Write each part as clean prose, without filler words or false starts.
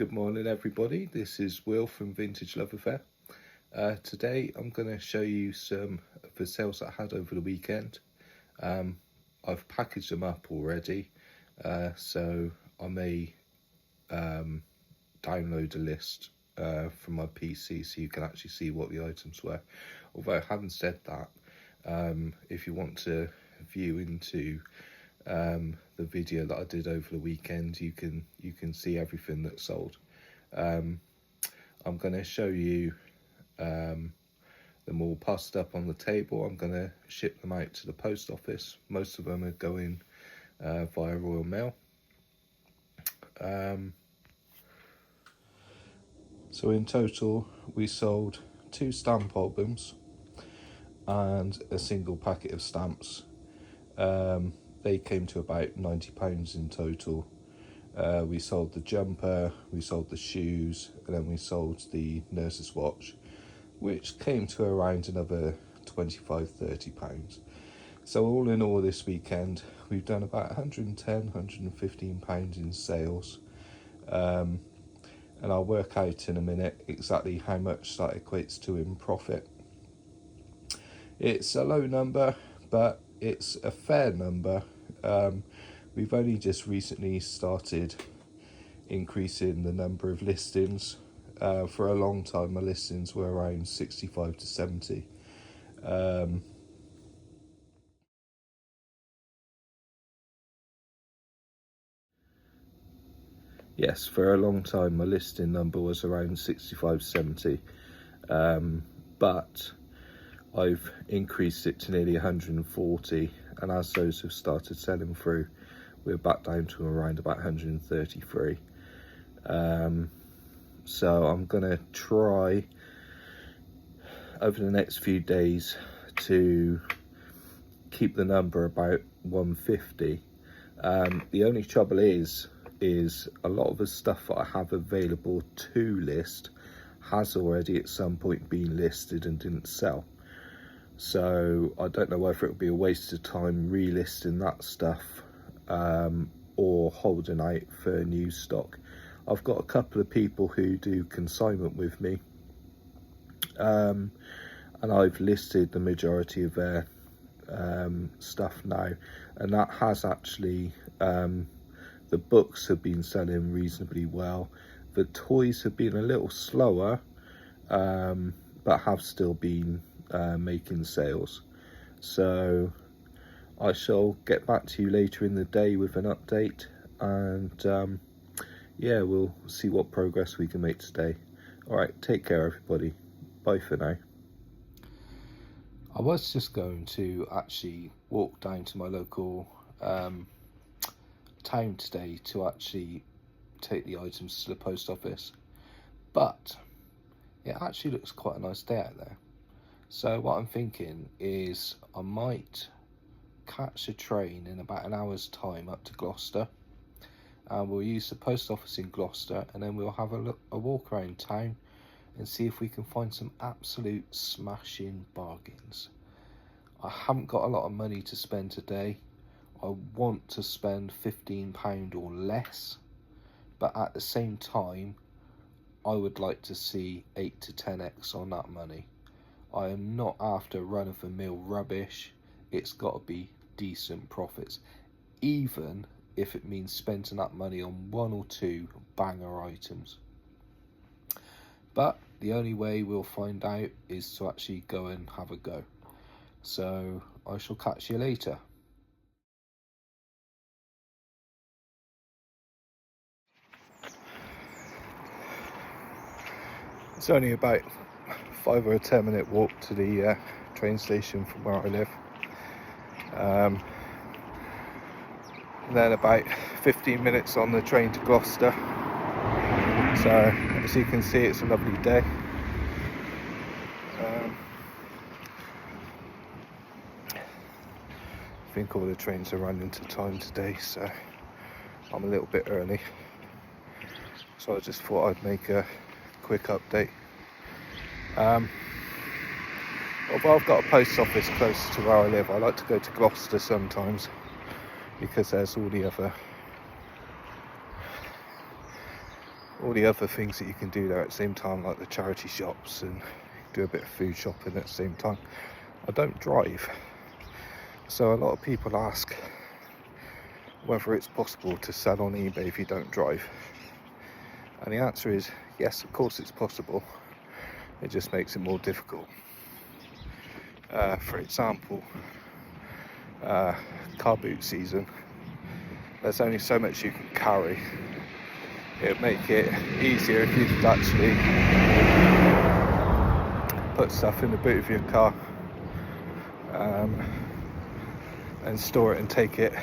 Good morning everybody, this is Will from Vintage Love Affair. Today I'm going to show you some of the sales I had over the weekend. I've packaged them up already, so I may download a list from my PC so you can actually see what the items were. Although having said that, if you want to view into the video that I did over the weekend, you can see everything that's sold. I'm going to show you them all passed up on the table. I'm going to ship them out to the post office. Most of them are going via Royal Mail. So in total we sold 2 stamp albums and a single packet of stamps. They came to about £90 in total. We sold the jumper, we sold the shoes, and then we sold the nurse's watch, which came to around another £25–30. So all in all this weekend we've done about £110–115 in sales, and I'll work out in a minute exactly how much that equates to in profit. It's a low number, but it's a fair number. We've only just recently started increasing the number of listings. For a long time my listings were around 65 to 70. Yes, for a long time my listing number was around 65–70, but I've increased it to nearly 140, and as those have started selling through, we're back down to around about 133. So I'm going to try over the next few days to keep the number about 150. The only trouble is a lot of the stuff that I have available to list has already at some point been listed and didn't sell. So I don't know whether it would be a waste of time relisting that stuff or holding out for new stock. I've got a couple of people who do consignment with me, and I've listed the majority of their stuff now, and that has actually, the books have been selling reasonably well. The toys have been a little slower, but have still been making sales. So I shall get back to you later in the day with an update, and yeah, we'll see what progress we can make today. Alright, take care everybody, bye for now. I was just going to actually walk down to my local town today to actually take the items to the post office, but it actually looks quite a nice day out there. So what I'm thinking is I might catch a train in about an hour's time up to Gloucester, and we'll use the post office in Gloucester, and then we'll have a walk around town and see if we can find some absolute smashing bargains. I haven't got a lot of money to spend today. I want to spend £15 or less, but at the same time I would like to see 8 to 10x on that money. I am not after run-of-the-mill rubbish. It's got to be decent profits, even if it means spending that money on 1 or 2 banger items. But the only way we'll find out is to actually go and have a go. So I shall catch you later. It's only about 5 or 10 minute walk to the train station from where I live. And then about 15 minutes on the train to Gloucester. So as you can see, it's a lovely day. I think all the trains are running to time today, so I'm a little bit early. So I just thought I'd make a quick update. Although I've got a post office close to where I live, I like to go to Gloucester sometimes because there's all the other all the other things that you can do there at the same time, like the charity shops, and do a bit of food shopping at the same time. I don't drive, so a lot of people ask whether it's possible to sell on eBay if you don't drive, and the answer is yes, of course it's possible. It just makes it more difficult. For example, car boot season, there's only so much you can carry. It would make it easier if you could actually put stuff in the boot of your car and store it and take it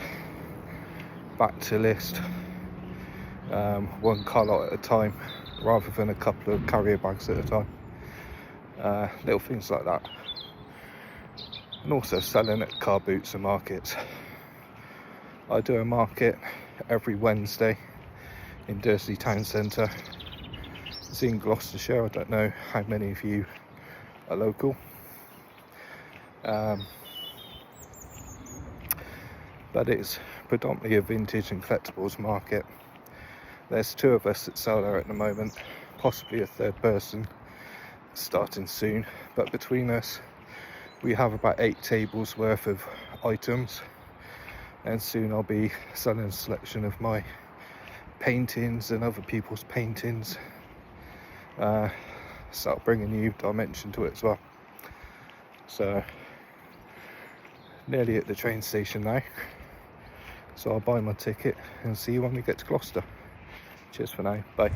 back to list, one car lot at a time rather than a couple of carrier bags at a time. Little things like that. And also selling at car boots and markets. I do a market every Wednesday in Dursley Town Centre. It's in Gloucestershire. I don't know how many of you are local. But it's predominantly a vintage and collectibles market. There's 2 of us that sell there at the moment, possibly a 3rd person starting soon, but between us we have about 8 tables worth of items, and soon I'll be selling a selection of my paintings and other people's paintings, so I'll bring a new dimension to it as well. So nearly at the train station now, so I'll buy my ticket and see you when we get to Gloucester. Cheers for now, bye.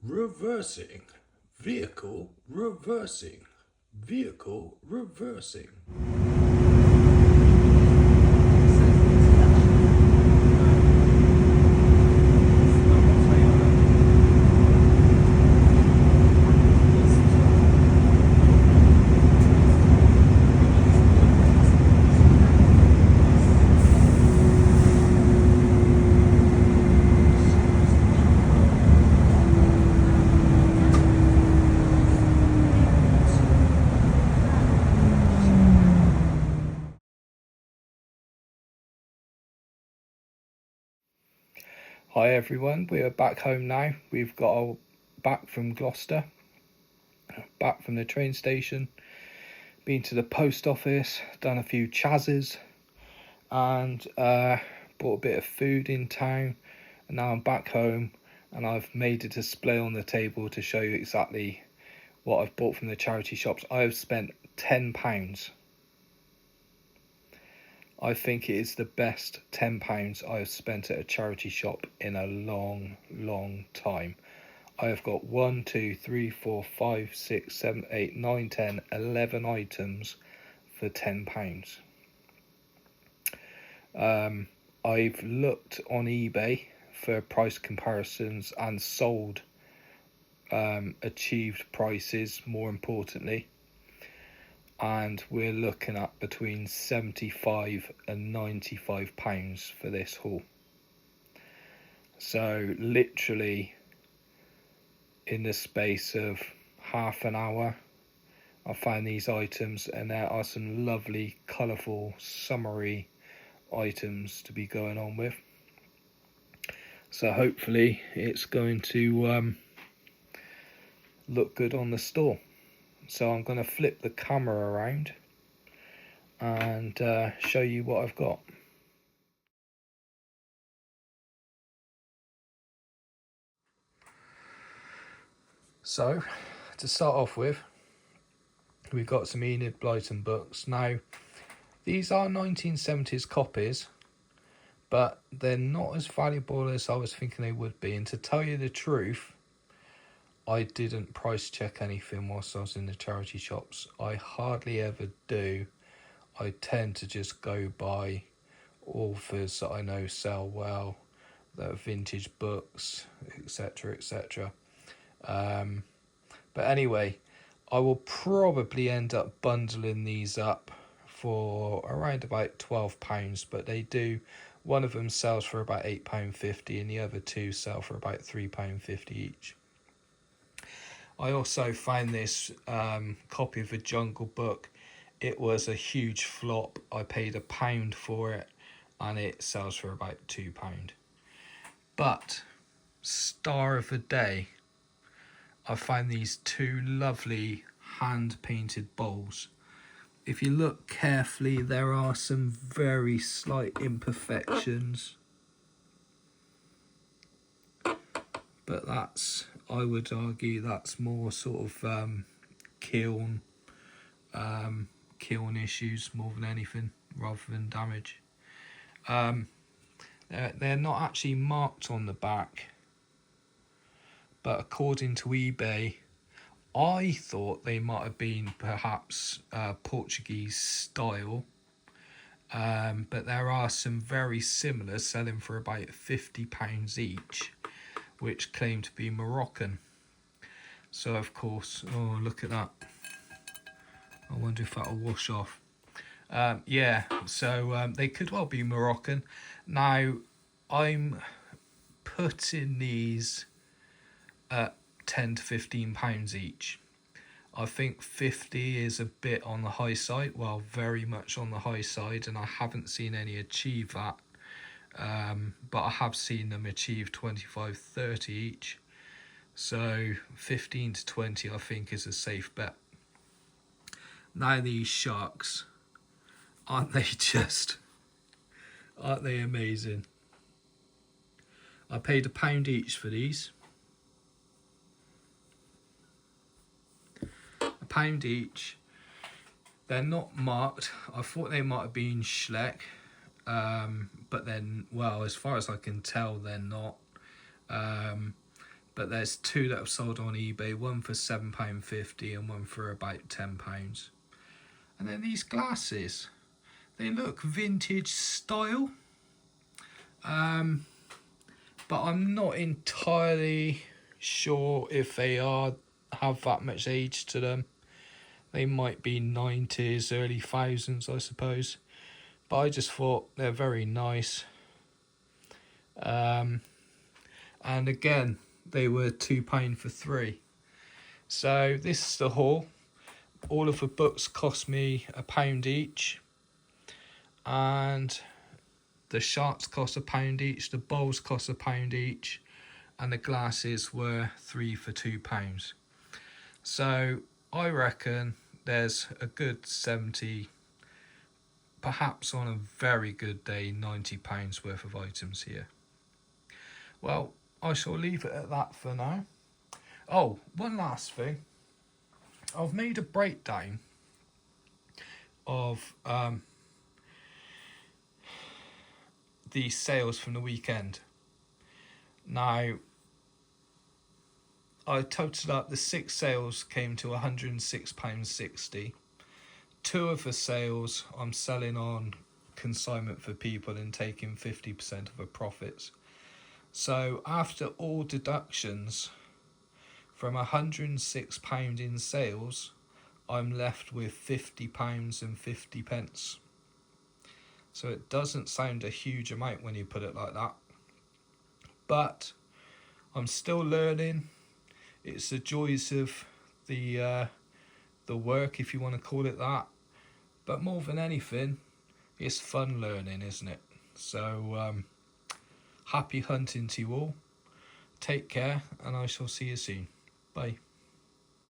Reversing, vehicle reversing, vehicle reversing. Hi everyone, we are back home now. We've got back from Gloucester, back from the train station, been to the post office, done a few chazzes, and bought a bit of food in town, and now I'm back home and I've made a display on the table to show you exactly what I've bought from the charity shops. I've spent £10. I think it is the best £10 I've spent at a charity shop in a long time. I have got 1, 2, 3, 4, 5, 6, 7, 8, 9, 10, 11 items for £10. I've looked on eBay for price comparisons and sold achieved prices, more importantly, and we're looking at between £75 and £95 for this haul. So literally in the space of half an hour I found these items, and there are some lovely colourful summery items to be going on with. So hopefully it's going to look good on the store. So I'm going to flip the camera around and show you what I've got. So to start off with, we've got some Enid Blyton books. Now these are 1970s copies, but they're not as valuable as I was thinking they would be. And to tell you the truth, I didn't price check anything whilst I was in the charity shops. I hardly ever do. I tend to just go by authors that I know sell well, that are vintage books, etc., etc. But anyway, I will probably end up bundling these up for around about £12, but they do. One of them sells for about £8.50 and the other two sell for about £3.50 each. I also found this copy of the Jungle Book. It was a huge flop. I paid £1 for it and it sells for about £2. But star of the day, I found these two lovely hand painted bowls. If you look carefully, there are some very slight imperfections, but that's, I would argue, that's more sort of kiln issues more than anything, rather than damage. They're not actually marked on the back, but according to eBay, I thought they might have been perhaps Portuguese style, but there are some very similar selling for about £50 each, which claim to be Moroccan. So of course, oh look at that, I wonder if that'll wash off. Yeah, so they could well be Moroccan. Now I'm putting these at £10 to £15 each. I think 50 is a bit on the high side, well, very much on the high side, and I haven't seen any achieve that. But I have seen them achieve 25, 30 each. So 15 to 20 I think is a safe bet. Now these sharks, aren't they amazing? I paid £1 each for these. £1 each. They're not marked. I thought they might have been Schleck, but then, well, as far as I can tell, they're not. But there's two that have sold on eBay, one for £7.50 and one for about £10. And then these glasses, they look vintage style, but I'm not entirely sure if they have that much age to them. They might be 90s, early thousands, I suppose. But I just thought they're very nice. And again, they were £2 for 3. So this is the haul. All of the books cost me £1 each. And the sharks cost £1 each. The bowls cost £1 each. And the glasses were 3 for £2. So I reckon there's a good 70, perhaps on a very good day, £90 worth of items here. Well, I shall leave it at that for now. Oh, one last thing. I've made a breakdown of the sales from the weekend. Now, I totaled up the 6 sales came to £106.60. 2 of the sales I'm selling on consignment for people and taking 50% of the profits. So after all deductions, from £106 in sales, I'm left with £50.50. So it doesn't sound a huge amount when you put it like that. But I'm still learning. It's the joys of the work, if you want to call it that. But more than anything, it's fun learning, isn't it? So happy hunting to you all. Take care, and I shall see you soon. Bye.